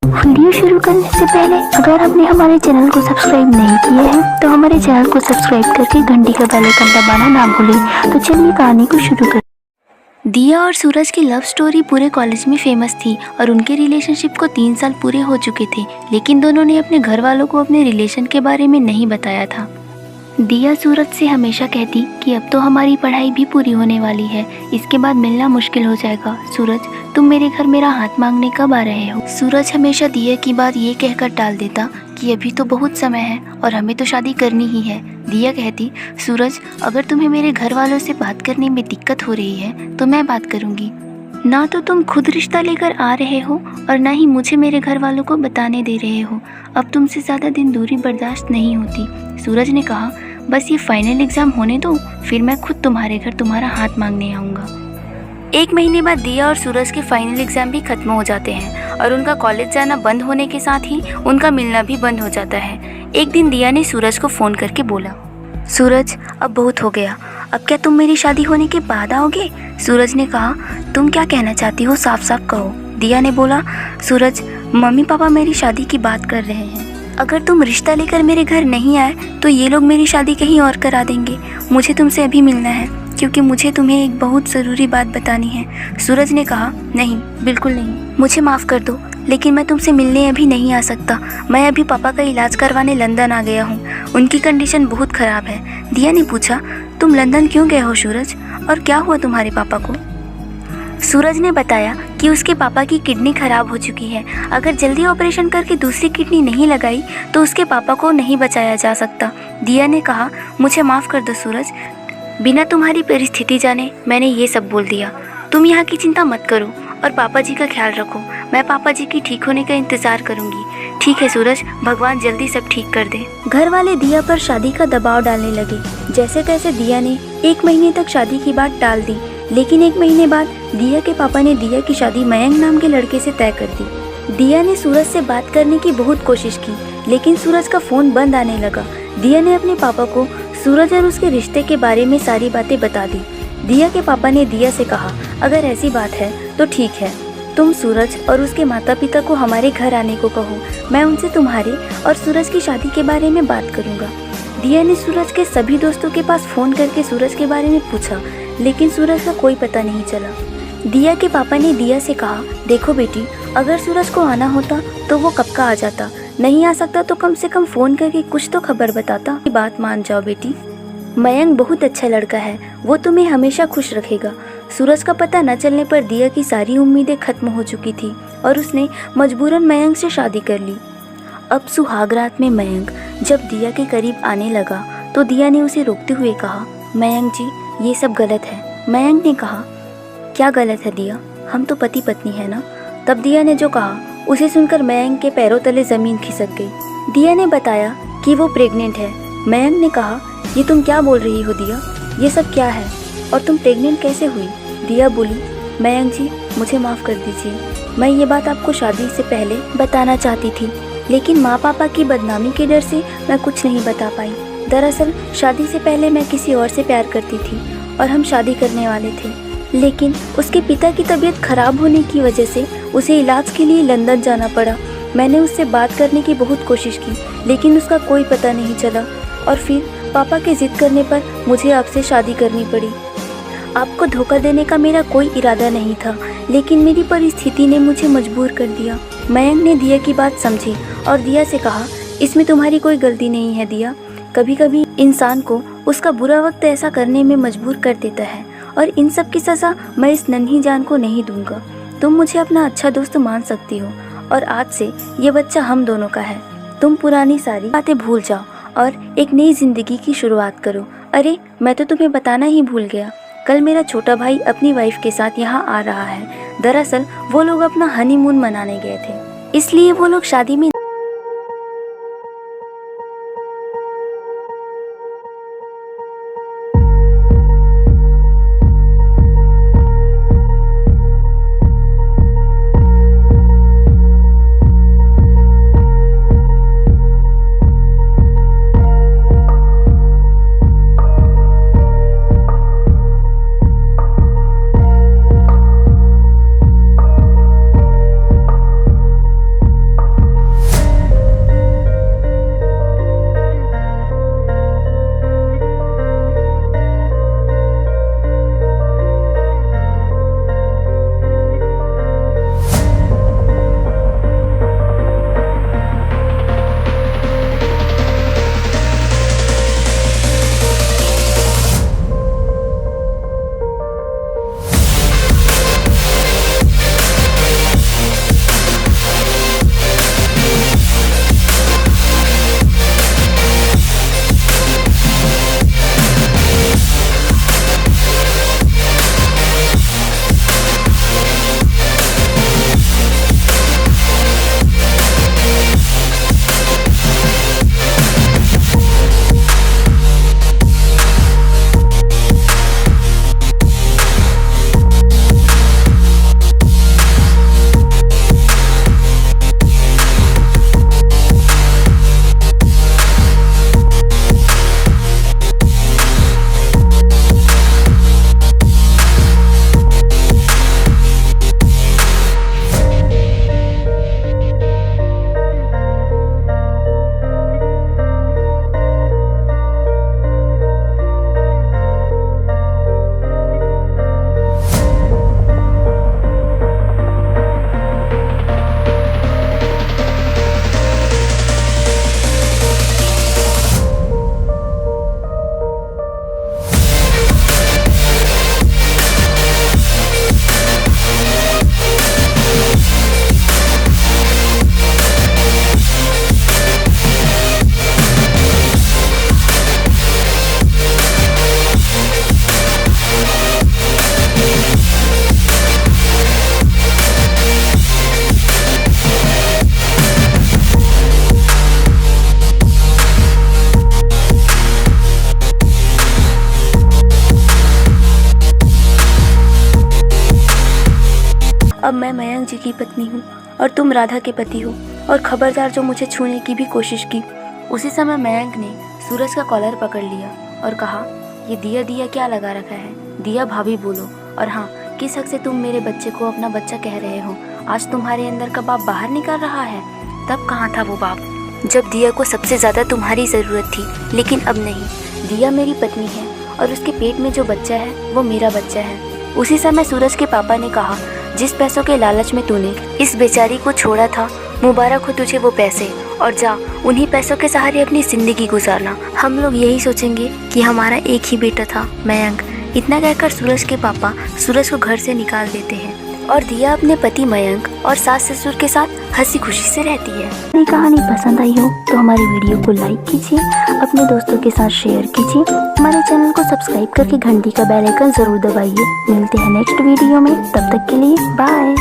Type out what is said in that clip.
Video शुरू करने से पहले अगर आपने हमारे चैनल को सब्सक्राइब नहीं किया है तो हमारे चैनल को सब्सक्राइब करके घंटी का बेल आइकन दबाना ना भूलें। तो चलिए कहानी को शुरू करें। दिया और सूरज की लव स्टोरी पूरे कॉलेज में फेमस थी और उनके रिलेशनशिप को 3 साल पूरे हो चुके थे, लेकिन दोनों ने अपने घर वालों को अपने रिलेशन के बारे में नहीं बताया था। दिया सूरज से हमेशा कहती कि अब तो हमारी पढ़ाई भी पूरी होने वाली है, इसके बाद मिलना मुश्किल हो जाएगा। सूरज, तुम मेरे घर मेरा हाथ मांगने कब आ रहे हो? सूरज हमेशा दिया की बात ये कहकर टाल देता कि अभी तो बहुत समय है और हमें तो शादी करनी ही है। दिया कहती, सूरज, अगर तुम्हें मेरे घर वालों से बात करने में दिक्कत हो रही है तो मैं बात करूँगी। ना तो तुम खुद रिश्ता लेकर आ रहे हो और ना ही मुझे मेरे घर वालों को बताने दे रहे हो। अब तुमसे ज़्यादा दिन दूरी बर्दाश्त नहीं होती। सूरज ने कहा, बस ये फाइनल एग्ज़ाम होने दो, फिर मैं खुद तुम्हारे घर तुम्हारा हाथ मांगने आऊँगा। 1 महीने बाद दिया और सूरज के फाइनल एग्ज़ाम भी ख़त्म हो जाते हैं और उनका कॉलेज जाना बंद होने के साथ ही उनका मिलना भी बंद हो जाता है। एक दिन दिया ने सूरज को फ़ोन करके बोला, सूरज, अब बहुत हो गया, अब क्या तुम मेरी शादी होने के बाद आओगे? सूरज ने कहा, तुम क्या कहना चाहती हो, साफ साफ कहो। दिया ने बोला, सूरज, मम्मी पापा मेरी शादी की बात कर रहे हैं। अगर तुम रिश्ता लेकर मेरे घर नहीं आए तो ये लोग मेरी शादी कहीं और करा देंगे। मुझे तुमसे अभी मिलना है क्योंकि मुझे तुम्हें एक बहुत ज़रूरी बात बतानी है। सूरज ने कहा, नहीं, बिल्कुल नहीं, मुझे माफ़ कर दो, लेकिन मैं तुमसे मिलने अभी नहीं आ सकता। मैं अभी पापा का इलाज करवाने लंदन आ गया हूँ, उनकी कंडीशन बहुत ख़राब है। दिया ने पूछा, तुम लंदन क्यों गए हो सूरज, और क्या हुआ तुम्हारे पापा को? सूरज ने बताया कि उसके पापा की किडनी खराब हो चुकी है। अगर जल्दी ऑपरेशन करके दूसरी किडनी नहीं लगाई तो उसके पापा को नहीं बचाया जा सकता। दिया ने कहा, मुझे माफ़ कर दो सूरज, बिना तुम्हारी परिस्थिति जाने मैंने ये सब बोल दिया। तुम यहाँ की चिंता मत करो और पापा जी का ख्याल रखो। मैं पापा जी की ठीक होने का इंतज़ार करूँगी। ठीक है सूरज, भगवान जल्दी सब ठीक कर दे। घर वाले दिया पर शादी का दबाव डालने लगे। जैसे तैसे दिया ने 1 महीने तक शादी की बात टाल दी, लेकिन 1 महीने बाद दिया के पापा ने दिया की शादी मयंक नाम के लड़के से तय कर दी। दिया ने सूरज से बात करने की बहुत कोशिश की, लेकिन सूरज का फ़ोन बंद आने लगा। दिया ने अपने पापा को सूरज और उसके रिश्ते के बारे में सारी बातें बता दी। दिया के पापा ने दिया से कहा, अगर ऐसी बात है तो ठीक है, तुम सूरज और उसके माता पिता को हमारे घर आने को कहो, मैं उनसे तुम्हारे और सूरज की शादी के बारे में बात करूँगा। दिया ने सूरज के सभी दोस्तों के पास फ़ोन करके सूरज के बारे में पूछा, लेकिन सूरज का कोई पता नहीं चला। दिया के पापा ने दिया से कहा, देखो बेटी, अगर सूरज को आना होता तो वो कब का आ जाता, नहीं आ सकता तो कम से कम फ़ोन करके कुछ तो खबर बताता। बात मान जाओ बेटी, मयंक बहुत अच्छा लड़का है, वो तुम्हें हमेशा खुश रखेगा। सूरज का पता न चलने पर दिया की सारी उम्मीदें खत्म हो चुकी थी और उसने मजबूरन मयंक से शादी कर ली। अब सुहाग रात में मयंक जब दिया के करीब आने लगा तो दिया ने उसे रोकते हुए कहा, मयंक जी, ये सब गलत है। मयंक ने कहा, क्या गलत है दिया, हम तो पति पत्नी है ना। तब दिया ने जो कहा उसे सुनकर मयंक के पैरों तले ज़मीन खिसक गई। दिया ने बताया कि वो प्रेग्नेंट है। मयंक ने कहा, ये तुम क्या बोल रही हो दिया, ये सब क्या है और तुम प्रेग्नेंट कैसे हुई? दिया बोली, मयंक जी, मुझे माफ़ कर दीजिए, मैं ये बात आपको शादी से पहले बताना चाहती थी, लेकिन माँ पापा की बदनामी के डर से मैं कुछ नहीं बता पाई। दरअसल शादी से पहले मैं किसी और से प्यार करती थी और हम शादी करने वाले थे, लेकिन उसके पिता की तबीयत खराब होने की वजह से उसे इलाज के लिए लंदन जाना पड़ा। मैंने उससे बात करने की बहुत कोशिश की, लेकिन उसका कोई पता नहीं चला और फिर पापा के ज़िद करने पर मुझे आपसे शादी करनी पड़ी। आपको धोखा देने का मेरा कोई इरादा नहीं था, लेकिन मेरी परिस्थिति ने मुझे मजबूर कर दिया। मयंक ने दिया की बात समझी और दिया से कहा, इसमें तुम्हारी कोई गलती नहीं है दिया, कभी कभी इंसान को उसका बुरा वक्त ऐसा करने में मजबूर कर देता है और इन सब की सज़ा मैं इस नन्ही जान को नहीं दूंगा। तुम मुझे अपना अच्छा दोस्त मान सकती हो और आज से ये बच्चा हम दोनों का है। तुम पुरानी सारी बातें भूल जाओ और एक नई ज़िंदगी की शुरुआत करो। अरे, मैं तो तुम्हें बताना ही भूल गया, कल मेरा छोटा भाई अपनी वाइफ के साथ यहाँ आ रहा है। दरअसल वो लोग अपना हनीमून मनाने गए थे, इसलिए वो लोग शादी में जी की पत्नी हूँ और तुम राधा के पति हो, और खबरदार जो मुझे छूने की भी कोशिश की। उसी समय मयंक ने सूरज का कॉलर पकड़ लिया और कहा, ये दिया क्या लगा रखा है? दिया भाभी बोलो, और हाँ, किस हक से तुम मेरे बच्चे को अपना बच्चा कह रहे हो? आज तुम्हारे अंदर का बाप बाहर निकल रहा है। तब कहाँ था वो बाप जब दिया को सबसे ज़्यादा तुम्हारी ज़रूरत थी? लेकिन अब नहीं, दिया मेरी पत्नी है और उसके पेट में जो बच्चा है वो मेरा बच्चा है। उसी समय सूरज के पापा ने कहा, जिस पैसों के लालच में तूने इस बेचारी को छोड़ा था, मुबारक हो तुझे वो पैसे, और जा उन्हीं पैसों के सहारे अपनी ज़िंदगी गुजारना। हम लोग यही सोचेंगे कि हमारा एक ही बेटा था, मयंक। इतना कहकर सूरज के पापा सूरज को घर से निकाल देते हैं और दिया अपने पति मयंक और सास ससुर के साथ हंसी खुशी से रहती है। ये कहानी पसंद आई हो तो हमारी वीडियो को लाइक कीजिए, अपने दोस्तों के साथ शेयर कीजिए, हमारे चैनल को सब्सक्राइब करके घंटी का बेल आइकन जरूर दबाइए। मिलते हैं नेक्स्ट वीडियो में, तब तक के लिए बाय।